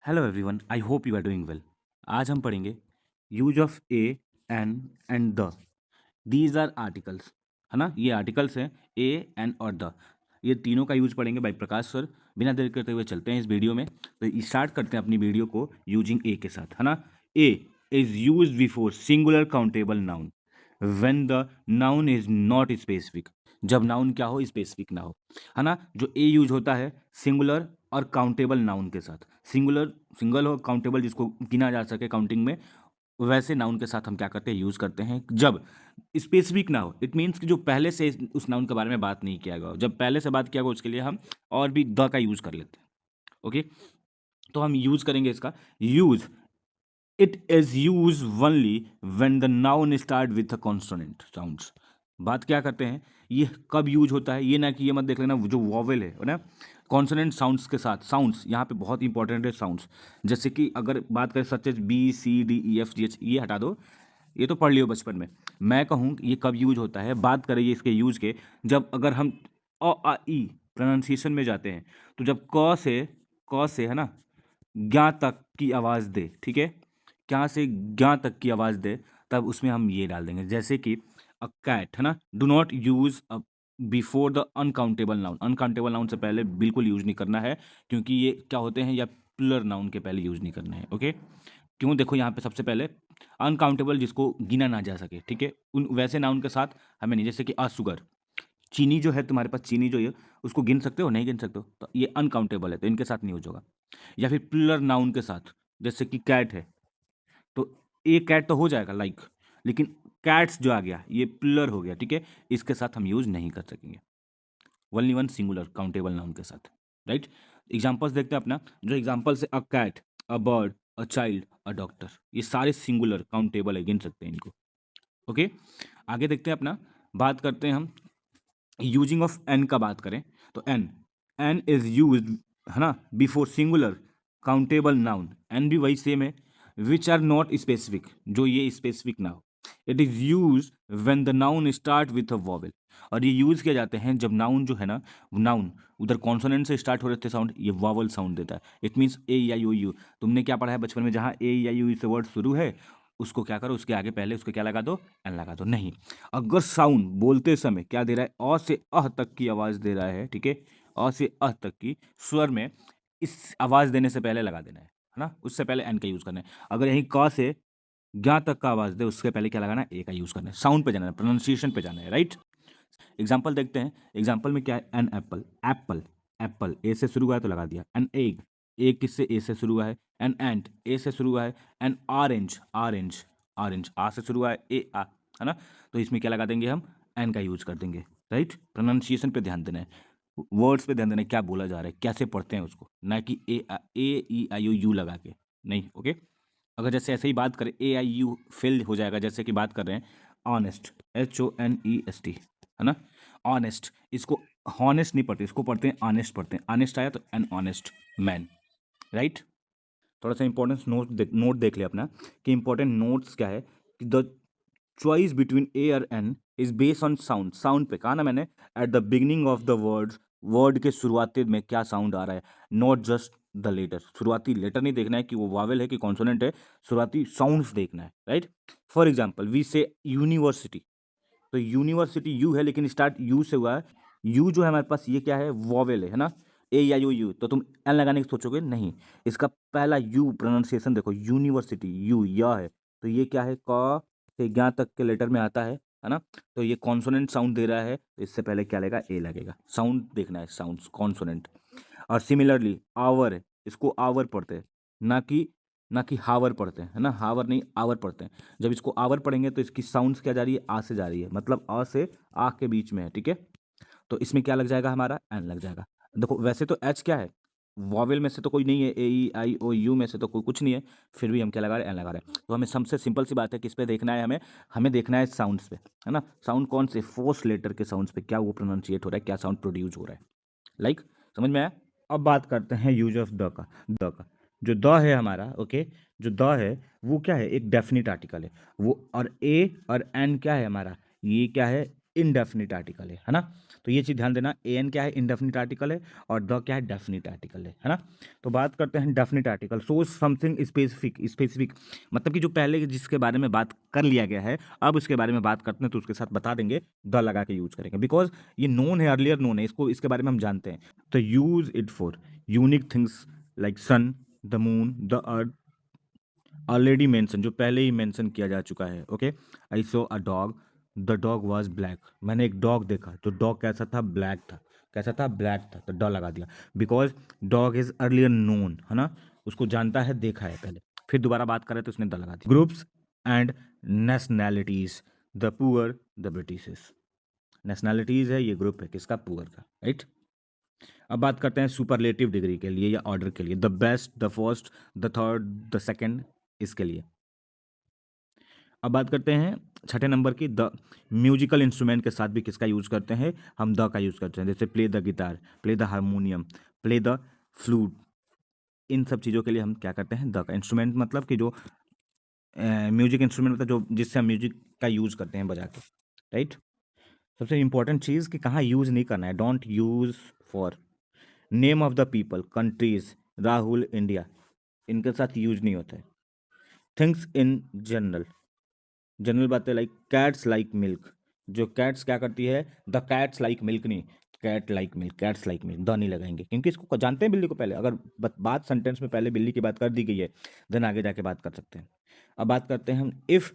Hello everyone, I hope you are doing well. आज हम पढ़ेंगे use of a, an and the. These are articles, है ना। ये आर्टिकल्स हैं, ए, एन और द। ये तीनों का यूज पढ़ेंगे बाय प्रकाश सर। बिना देर करते हुए चलते हैं इस वीडियो में। तो स्टार्ट करते हैं अपनी वीडियो को यूजिंग ए के साथ, है ना। A is use before singular countable noun when the noun is not specific. जब नाउन क्या हो, स्पेसिफिक ना हो, है ना। जो ए यूज होता है सिंगुलर और काउंटेबल नाउन के साथ। सिंगुलर, सिंगल हो, काउंटेबल जिसको गिना जा सके काउंटिंग में, वैसे नाउन के साथ हम क्या करते हैं, यूज करते हैं जब स्पेसिफिक ना हो। इट मीन्स कि जो पहले से उस नाउन के बारे में बात नहीं किया गया हो। जब पहले से बात किया गया उसके लिए हम और भी द का यूज कर लेते हैं। ओके, तो हम यूज करेंगे इसका use. It is use only when the noun start with a consonant sounds. बात क्या करते हैं, ये कब यूज होता है, ये ना कि ये मत देख लेना जो वॉवेल है ना, कॉन्सोनेंट साउंड्स के साथ। साउंड्स यहाँ पे बहुत इंपॉर्टेंट है, साउंड्स। जैसे कि अगर बात करें such as B C D E F G H, ये हटा दो, ये तो पढ़ लियो बचपन में। मैं कहूँ कि ये कब यूज होता है, बात करें ये इसके यूज के, जब अगर हम अ आ ई प्रोनाउंसिएशन में जाते हैं, तो जब क से है ना ज्ञ तक की आवाज़ दे, ठीक है, क्या से ज्ञ तक की आवाज़ दे, तब उसमें हम ये डाल देंगे। जैसे कि अ कैट, है ना। Do not use before the uncountable noun. Uncountable noun से पहले बिल्कुल यूज़ नहीं करना है, क्योंकि ये क्या होते हैं, या प्लर नाउन के पहले यूज़ नहीं करना है। ओके, क्यों, देखो यहाँ पे सबसे पहले अनकाउंटेबल जिसको गिना ना जा सके, ठीक है, उन वैसे नाउन के साथ हमें नहीं। जैसे कि शुगर, चीनी जो है तुम्हारे पास, चीनी जो है उसको गिन सकते हो, नहीं गिन सकते हो, तो ये अनकाउंटेबल है, तो इनके साथ नहीं यूज होगा। या फिर प्लर नाउन के साथ, जैसे कि कैट है, तो एक कैट तो हो जाएगा लाइक, लेकिन कैट्स जो आ गया ये प्लर हो गया, ठीक है, इसके साथ हम यूज नहीं कर सकेंगे। Only one singular countable noun के साथ, राइट। एग्जाम्पल्स देखते हैं अपना। जो एग्जाम्पल्स है, a cat, a bird, a child, a doctor, ये सारे सिंगुलर काउंटेबल है, गिन सकते हैं इनको। ओके, आगे देखते हैं अपना। बात करते हैं हम यूजिंग ऑफ एन का, बात करें तो एन, एन इज यूज, है ना, before singular countable noun. An भी वही सेम है, विच आर नॉट स्पेसिफिक, जो ये स्पेसिफिक ना हो। It is use when the noun start with a vowel. और ये यूज किए जाते हैं जब नाउन जो है ना, नाउन उधर कॉन्सोनेंट से स्टार्ट हो रहे थे साउंड, ये वॉवल साउंड देता है। It means A I O U. तुमने क्या पढ़ा है बचपन में, जहाँ ए आई ओ से वर्ड शुरू है, उसको क्या करो, उसके आगे पहले उसको क्या लगा दो, एन लगा दो। नहीं, अगर साउंड बोलते समय क्या दे रहा है, अ से अह तक की आवाज़ दे रहा है, ठीक है, अ से अह तक की स्वर में, इस आवाज़ देने से पहले लगा देना है ना, उससे पहले एन का यूज़ करना है। अगर यहीं क से ज्ञ तक का आवाज़ दे, उसके पहले क्या लगाना है, ए का यूज़ करना है। साउंड पे जाना है, प्रोनाउंसिएशन पे जाना है, राइट। एग्जाम्पल देखते हैं। एग्जाम्पल में क्या है, एन एप्पल, एप्पल, एप्पल ए से शुरू हुआ है तो लगा दिया। एन एग, एग किससे, ए से शुरू हुआ है। एन एंट, ए से शुरू हुआ है। एन ऑरेंज, ऑरेंज, ऑरेंज आ से शुरू हुआ है, ए आ, है ना। तो इसमें क्या लगा देंगे हम, एन का यूज कर देंगे, राइट। प्रोनाउंसिएशन पे ध्यान देना है, वर्ड्स पे ध्यान देना है, क्या बोला जा रहा है, कैसे पढ़ते हैं उसको, ना कि ए ई आई ओ यू लगा के, नहीं। ओके, अगर जैसे ऐसे ही बात करें, ए आई यू फेल हो जाएगा। जैसे कि बात कर रहे हैं honest, H O N E S T, है ना, ऑनेस्ट, इसको हॉनेस्ट नहीं पढ़ते, इसको पढ़ते हैं ऑनेस्ट पढ़ते हैं। ऑनेस्ट आया तो एन ऑनेस्ट मैन, राइट। थोड़ा सा इंपॉर्टेंस नोट देख लिया अपना, कि इंपॉर्टेंट नोट्स क्या है, कि द चॉइस बिटवीन ए और an is based on sound. Sound पे कहा ना मैंने, at the beginning of the words, word के शुरुआती में क्या साउंड आ रहा है, नॉट जस्ट द लेटर। शुरुआती लेटर नहीं देखना है कि वो वावेल है कि कॉन्सोनेंट है, शुरुआती साउंड्स देखना है, राइट। फॉर एग्जाम्पल वी से यूनिवर्सिटी, तो यूनिवर्सिटी यू है, लेकिन स्टार्ट यू से हुआ है। यू जो है हमारे पास, ये क्या है, वॉवेल है ना, ए या यू यू, तो तुम एन लगाने की सोचोगे नहीं। इसका पहला यू प्रोनाउंसिएशन देखो, यूनिवर्सिटी, यू या है, तो ये क्या है, क से ज्ञ तक के लेटर में आता है ना। तो ये कॉन्सोनेंट साउंड दे रहा है, तो इससे पहले क्या लगेगा, ए लगेगा। साउंड देखना है, साउंड्स कॉन्सोनेंट। और सिमिलरली आवर है, इसको आवर पढ़ते हैं, ना कि हावर पढ़ते हैं, है ना। हावर नहीं, आवर पढ़ते हैं। जब इसको आवर पढ़ेंगे तो इसकी साउंड्स क्या जा रही है, आ से जा रही है, मतलब अ से आ के बीच में है, ठीक है। तो इसमें क्या लग जाएगा, हमारा एन लग जाएगा। देखो वैसे तो एच क्या है, वॉवेल में से तो कोई नहीं है, ए ई आई ओ यू में से तो कोई कुछ नहीं है, फिर भी हम क्या लगा रहे हैं, एन लगा रहे हैं। तो हमें सबसे सिंपल सी बात है, किस पे देखना है, हमें हमें देखना है साउंड्स पे, है ना। साउंड कौन से, फोर्थ लेटर के साउंड्स पे, क्या वो प्रोनाउंशिएट हो रहा है, क्या साउंड प्रोड्यूस हो रहा है, लाइक, समझ में आया। अब बात करते हैं यूज ऑफ द का। जो द है हमारा, ओके, जो द है वो क्या है, एक डेफिनिट आर्टिकल है वो। और ए और एन क्या है हमारा, ये क्या है, इनडेफिनिट आर्टिकल है ना। तो ये चीज़ ध्यान देना, एन क्या है, इंडेफिनिट आर्टिकल है, और द क्या है, डेफिनिट आर्टिकल है ना। तो बात करते हैं definite article, so something specific. Specific मतलब कि जो पहले जिसके बारे में बात कर लिया गया है, अब उसके बारे में बात करते हैं तो उसके साथ बता देंगे, द लगा के यूज करेंगे, बिकॉज ये नोन है, अर्लियर नोन है, इसको इसके बारे में हम जानते हैं। तो use it for unique things like sun, the moon, the earth, already mention, जो पहले ही मेंशन किया जा चुका है। Okay, I saw a dog, the dog was black, मैंने एक डॉग देखा, तो डॉग कैसा था, ब्लैक था। कैसा था, ब्लैक था, तो डॉग लगा दिया, because dog is earlier known, है ना, उसको जानता है, देखा है पहले। फिर दोबारा बात करें तो उसने द लगा दिया। Groups and nationalities, the poor, the Britishes. Nationalities है, ये ग्रुप है किसका, पुअर का, राइट। अब बात करते हैं सुपरलेटिव डिग्री के लिए या ऑर्डर के लिए, the best, the first, the third, the second, इसके लिए। अब बात करते हैं छठे नंबर की, द म्यूजिकल इंस्ट्रूमेंट के साथ भी किसका यूज करते हैं, हम द का यूज करते हैं, जैसे play the guitar, play the harmonium, play the flute, इन सब चीज़ों के लिए हम क्या करते हैं, द का। इंस्ट्रूमेंट मतलब कि जो म्यूजिक इंस्ट्रूमेंट मतलब जो जिससे हम म्यूजिक का यूज करते हैं बजा के, राइट। सबसे इंपॉर्टेंट चीज़ कि कहाँ यूज नहीं करना है, don't use for. Name of the people, countries, Rahul, India, इनके साथ यूज नहीं होता है। थिंग्स इन जनरल, जनरल बातें लाइक कैट्स लाइक मिल्क, जो कैट्स क्या करती है, द कैट्स लाइक मिल्क नहीं, cat like milk, cats like milk, the नहीं लगाएंगे, क्योंकि इसको जानते हैं बिल्ली को पहले, अगर बात सेंटेंस में पहले बिल्ली की बात कर दी गई है, देन आगे जाके बात कर सकते हैं। अब बात करते हैं हम, if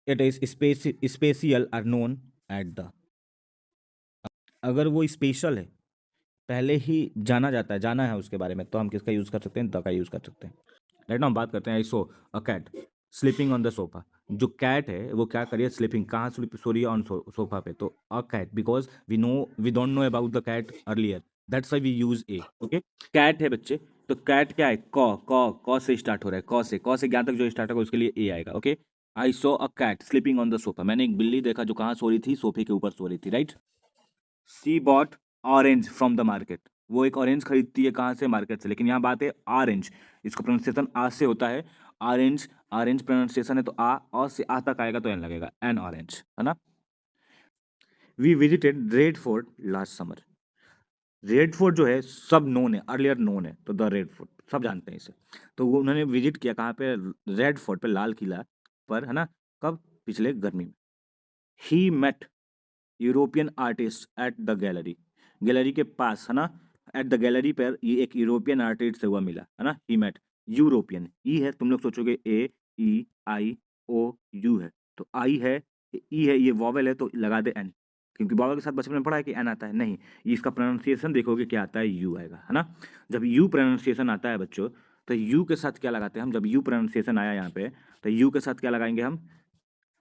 it is special are known at the, अगर वो स्पेशल है, पहले ही जाना जाता है, जाना है उसके बारे में, तो हम किसका यूज़ कर सकते हैं, द का यूज़ कर सकते हैं। राइट ना, हम बात करते हैं, I saw a cat sleeping on the sofa, जो कैट है वो क्या करिए, स्लीपिंग, कहाँ सो रही है, ऑन सोफा पे, तो a cat, because we don't know about the cat earlier, that's why we use a. Okay, cat है बच्चे, तो कैट क्या है, कॉ से स्टार्ट हो रहा है, कॉ से ज्ञान तक जो स्टार्ट होगा उसके लिए ए आएगा। Okay, I saw a cat sleeping on the sofa, मैंने एक बिल्ली देखा जो कहाँ सो रही थी, सोफे के ऊपर सो रही थी, right. She bought orange from the market, वो एक ऑरेंज खरीदती है कहाँ से, मार्केट से, लेकिन यहाँ बात है ऑरेंज, इसका प्रोनाउंसिएशन आ से होता है, ऑरेंज, ऑरेंज प्रोनाउंसिएशन है, तो आ से आ तक आएगा तो एन लगेगा, एन ऑरेंज, है ना। We visited Red Fort last summer, Red Fort जो है सब नोन है, अर्लियर नोन है, तो द रेड फोर्ट सब जानते हैं इसे, तो वो उन्होंने विजिट किया कहाँ पे, रेड फोर्ट पे, लाल किला पर, है ना, कब, पिछले गर्मी में। He met European artist at the gallery, gallery के पास, है ना, एट द गैलरी पर ये एक यूरोपियन आर्टिस्ट से हुआ मिला, है ना, ही मेट, यूरोपियन, ई है, तुम लोग सोचोगे ए ई आई ओ यू है, तो आई है, ई है, ये वॉवेल है तो लगा दे एन, क्योंकि वॉवेल के साथ बचपन में पढ़ा है कि एन आता है, नहीं, ये इसका प्रोनाउंसिएशन देखोगे क्या आता है, यू आएगा, है ना। जब यू प्रोनाउंसिएशन आता है बच्चों, तो यू के साथ क्या लगाते हैं हम, जब यू प्रोनाउंसिएशन आया यहाँ पे, तो यू के साथ क्या लगाएंगे हम,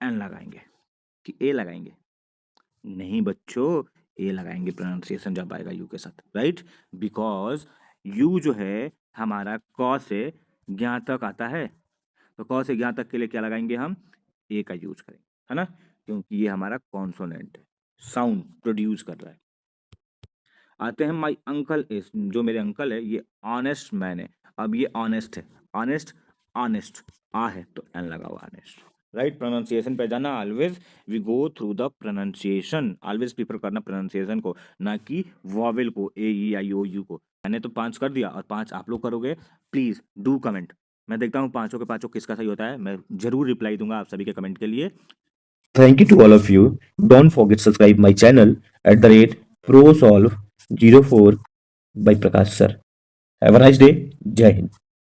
एन लगाएंगे कि ए लगाएंगे, नहीं बच्चों, ए लगाएंगे प्रोनाउंसिएशन जब आएगा यू के साथ, राइट, बिकॉज यू जो है हमारा क से ज्ञ तक आता है, तो क से ज्ञ तक के लिए क्या लगाएंगे हम, ए का यूज करेंगे, है ना, क्योंकि ये हमारा कॉन्सोनेंट है, साउंड प्रोड्यूस कर रहा है। आते हैं माई अंकल इज, जो मेरे अंकल है ये ऑनेस्ट मैन है, अब ये ऑनेस्ट है, ऑनेस्ट, ऑनेस्ट आ है तो एन लगा हुआ, ऑनेस्ट, राइट। प्रोनाउंसिएशन पे जाना, always we go through the pronunciation, always prefer करना प्रोनाउंसिएशन को, ना कि वॉवेल को, ए ई आई ओ यू को। मैंने तो 5 कर दिया और 5 आप लोग करोगे, प्लीज डू कमेंट, मैं देखता हूँ पांचों के पांचों किसका सही होता है, मैं जरूर रिप्लाई दूंगा आप सभी के कमेंट के लिए। Thank you to all of you. Don't forget to subscribe my channel at the rate ProSolve 04 by Prakash sir. Have a nice day. Jai Hind.